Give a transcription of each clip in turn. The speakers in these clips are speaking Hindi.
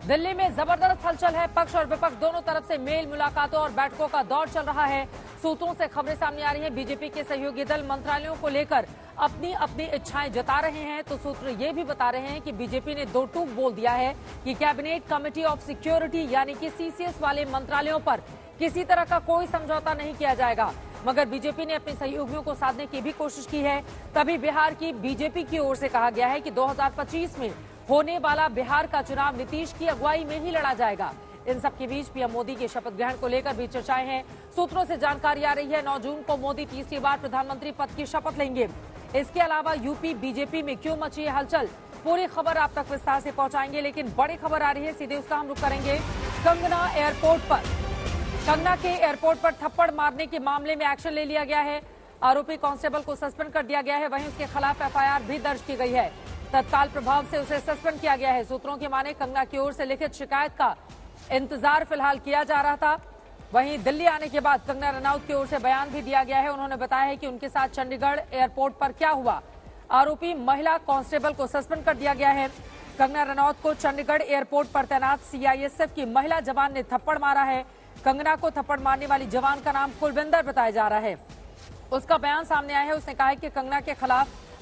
दिल्ली में जबरदस्त हलचल है। पक्ष और विपक्ष दोनों तरफ से मेल मुलाकातों और बैठकों का दौर चल रहा है। सूत्रों से खबरें सामने आ रही हैं। बीजेपी के सहयोगी दल मंत्रालयों को लेकर अपनी अपनी इच्छाएं जता रहे हैं, तो सूत्र ये भी बता रहे हैं कि बीजेपी ने दो टूक बोल दिया है कि कैबिनेट कमेटी ऑफ सिक्योरिटी यानी कि सीसीएस वाले मंत्रालयों पर किसी तरह का कोई समझौता नहीं किया जाएगा। मगर बीजेपी ने अपने सहयोगियों को साधने की भी कोशिश की है। तभी बिहार की बीजेपी की ओर से कहा गया है कि 2025 में होने वाला बिहार का चुनाव नीतीश की अगुवाई में ही लड़ा जाएगा। इन सबके बीच पीएम मोदी के शपथ ग्रहण को लेकर भी चर्चाएं हैं। सूत्रों से जानकारी आ रही है 9 जून को मोदी तीसरी बार प्रधानमंत्री पद की शपथ लेंगे। इसके अलावा यूपी बीजेपी में क्यों मची है हलचल, पूरी खबर आप तक विस्तार से पहुंचाएंगे। लेकिन बड़ी खबर आ रही है, सीधे उसका हम रुख करेंगे। कंगना के एयरपोर्ट पर थप्पड़ मारने के मामले में एक्शन ले लिया गया है। आरोपी कांस्टेबल को सस्पेंड कर दिया गया है। वहीं उसके खिलाफ एफआईआर भी दर्ज की गई है। तत्काल प्रभाव से उसे सस्पेंड किया गया है। सूत्रों की माने कंगना की ओर से लिखित शिकायत का इंतजार फिलहाल किया जा रहा था। वहीं दिल्ली आने के बाद कंगना रनौत की ओर से बयान भी दिया गया है। उन्होंने बताया है कि उनके साथ चंडीगढ़ एयरपोर्ट पर क्या हुआ। आरोपी महिला कांस्टेबल को सस्पेंड कर दिया गया है। कंगना रनौत को चंडीगढ़ एयरपोर्ट पर तैनात सीआईएसएफ की महिला जवान ने थप्पड़ मारा है। कंगना को थप्पड़ मारने वाली जवान का नाम कुलविंदर बताया जा रहा है। उसका बयान सामने आया है। उसने कहा है कि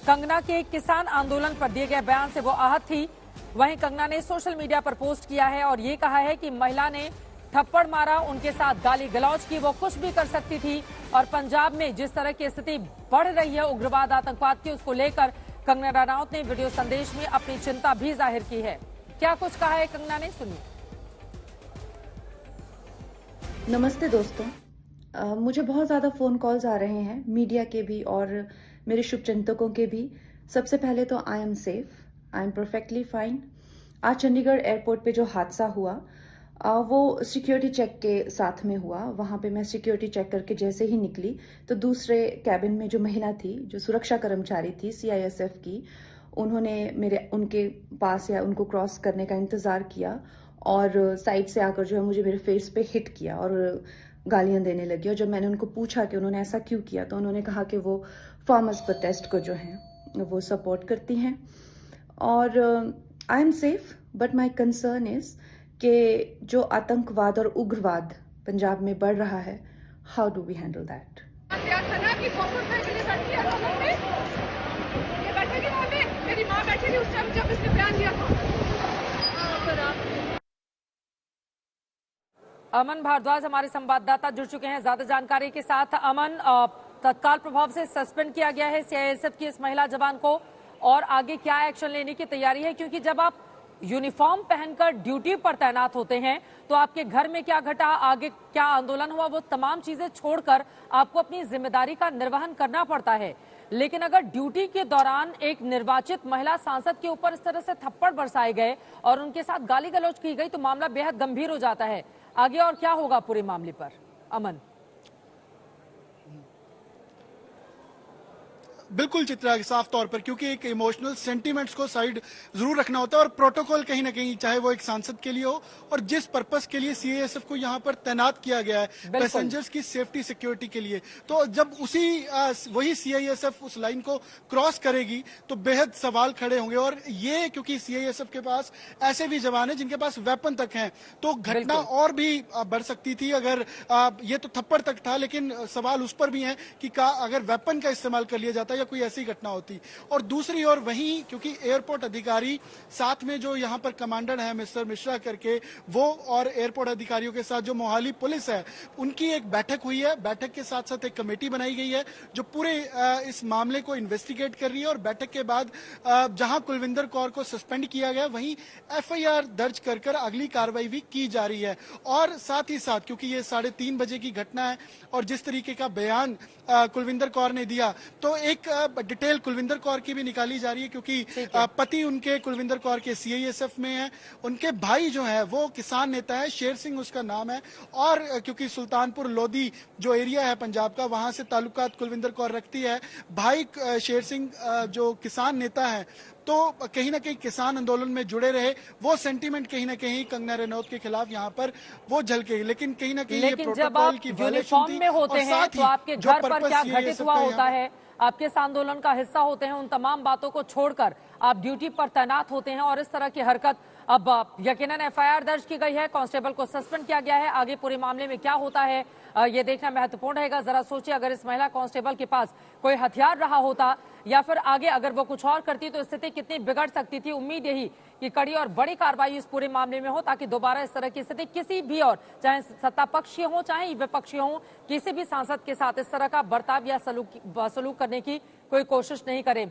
कंगना के किसान आंदोलन पर दिए गए बयान से वो आहत थी। वहीं कंगना ने सोशल मीडिया पर पोस्ट किया है और ये कहा है कि महिला ने थप्पड़ मारा, उनके साथ गाली गलौज की, वो कुछ भी कर सकती थी। और पंजाब में जिस तरह की स्थिति बढ़ रही है उग्रवाद आतंकवाद की, उसको लेकर कंगना रनौत ने वीडियो संदेश में अपनी चिंता भी जाहिर की है। क्या कुछ कहा है कंगना ने, सुनिए। नमस्ते दोस्तों, मुझे बहुत ज़्यादा फ़ोन कॉल्स आ रहे हैं, मीडिया के भी और मेरे शुभचिंतकों के भी। सबसे पहले तो I am safe, I am perfectly fine. आज चंडीगढ़ एयरपोर्ट पे जो हादसा हुआ वो सिक्योरिटी चेक के साथ में हुआ। वहाँ पे मैं सिक्योरिटी चेक करके जैसे ही निकली तो दूसरे कैबिन में जो महिला थी, जो सुरक्षा कर्मचारी थी सीआईएसएफ की, उन्होंने उनके पास या उनको क्रॉस करने का इंतज़ार किया और साइड से आकर जो है मुझे मेरे फेस पे हिट किया और गालियां देने लगी। और जब मैंने उनको पूछा कि उन्होंने ऐसा क्यों किया तो उन्होंने कहा कि वो फार्मर्स प्रोटेस्ट को जो है वो सपोर्ट करती हैं। और I am safe, but my concern is कि जो आतंकवाद और उग्रवाद पंजाब में बढ़ रहा है, how do we handle that. मेरी माँ बैठी थी उस टाइम जब इसने बयान दिया था। अमन भारद्वाज हमारे संवाददाता जुड़ चुके हैं ज्यादा जानकारी के साथ। अमन, तत्काल प्रभाव से सस्पेंड किया गया है सीआईएसएफ की इस महिला जवान को, और आगे क्या एक्शन लेने की तैयारी है? क्योंकि जब आप यूनिफॉर्म पहनकर ड्यूटी पर तैनात होते हैं तो आपके घर में क्या घटा, आगे क्या आंदोलन हुआ, वो तमाम चीजें छोड़कर आपको अपनी जिम्मेदारी का निर्वहन करना पड़ता है। लेकिन अगर ड्यूटी के दौरान एक निर्वाचित महिला सांसद के ऊपर इस तरह से थप्पड़ बरसाए गए और उनके साथ गाली गलौज की गई तो मामला बेहद गंभीर हो जाता है। आगे और क्या होगा पूरे मामले पर, अमन? बिल्कुल चित्रा, साफ तौर पर, क्योंकि एक इमोशनल सेंटीमेंट्स को साइड जरूर रखना होता है और प्रोटोकॉल कहीं ना कहीं, चाहे वो एक सांसद के लिए हो और जिस पर्पस के लिए सीआईएसएफ को यहाँ पर तैनात किया गया है पैसेंजर्स की सेफ्टी सिक्योरिटी के लिए, तो जब वही सीआईएसएफ उस लाइन को क्रॉस करेगी तो बेहद सवाल खड़े होंगे। और ये क्योंकि सीआईएसएफ के पास ऐसे भी जवान हैं जिनके पास वेपन तक हैं, तो घटना और भी बढ़ सकती थी। अगर ये तो थप्पड़ तक था, लेकिन सवाल उस पर भी है कि अगर वेपन का इस्तेमाल कर लिया जाता या कोई ऐसी घटना होती। और दूसरी ओर वहीं, क्योंकि एयरपोर्ट अधिकारी साथ में जो यहाँ पर कमांडर है मिस्टर मिश्रा करके, वो और एयरपोर्ट अधिकारियों के साथ जो मोहाली पुलिस है उनकी एक बैठक हुई है। बैठक के साथ साथ एक कमेटी बनाई गई है जो पूरे इस मामले को इन्वेस्टिगेट कर रही है। और बैठक के बाद जहां कुलविंदर कौर को सस्पेंड किया गया, वहीं एफआईआर दर्ज कर अगली कार्रवाई भी की जा रही है। और साथ ही साथ, क्योंकि ये 3:30 बजे की घटना है और जिस तरीके का बयान कुलविंदर कौर ने दिया, तो एक डिटेल कुलविंदर कौर की भी निकाली जा रही है, क्योंकि पति उनके कुलविंदर कौर के सीआईएसएफ में है, उनके भाई जो है वो किसान नेता है, शेर सिंह उसका नाम है। और क्योंकि सुल्तानपुर लोधी जो एरिया है पंजाब का, वहां से ताल्लुकात कुलविंदर कौर रखती है। भाई शेर सिंह जो किसान नेता है, तो कहीं ना कहीं किसान आंदोलन में जुड़े रहे, वो सेंटीमेंट कहीं ना कहीं कंगना रनौत के खिलाफ यहाँ पर वो झलके। लेकिन कहीं ना कहीं ये प्रोटोकॉल की यूनिफॉर्म में होते हैं तो आपके घर पर क्या घटित हुआ होता है, आपके इस आंदोलन का हिस्सा होते हैं, उन तमाम बातों को छोड़कर आप ड्यूटी पर तैनात होते हैं और इस तरह की हरकत अब यकीनन एफआईआर दर्ज की गई है, कांस्टेबल को सस्पेंड किया गया है। आगे पूरे मामले में क्या होता है ये देखना महत्वपूर्ण रहेगा। जरा सोचिए, अगर इस महिला कांस्टेबल के पास कोई हथियार रहा होता या फिर आगे अगर वो कुछ और करती तो स्थिति कितनी बिगड़ सकती थी। उम्मीद यही कि कड़ी और बड़ी कार्रवाई इस पूरे मामले में हो ताकि दोबारा इस तरह की स्थिति किसी भी और, चाहे सत्ता पक्षीय हो चाहे विपक्षीय हो, किसी भी सांसद के साथ इस तरह का बर्ताव या सलूक करने की कोई कोशिश नहीं करे।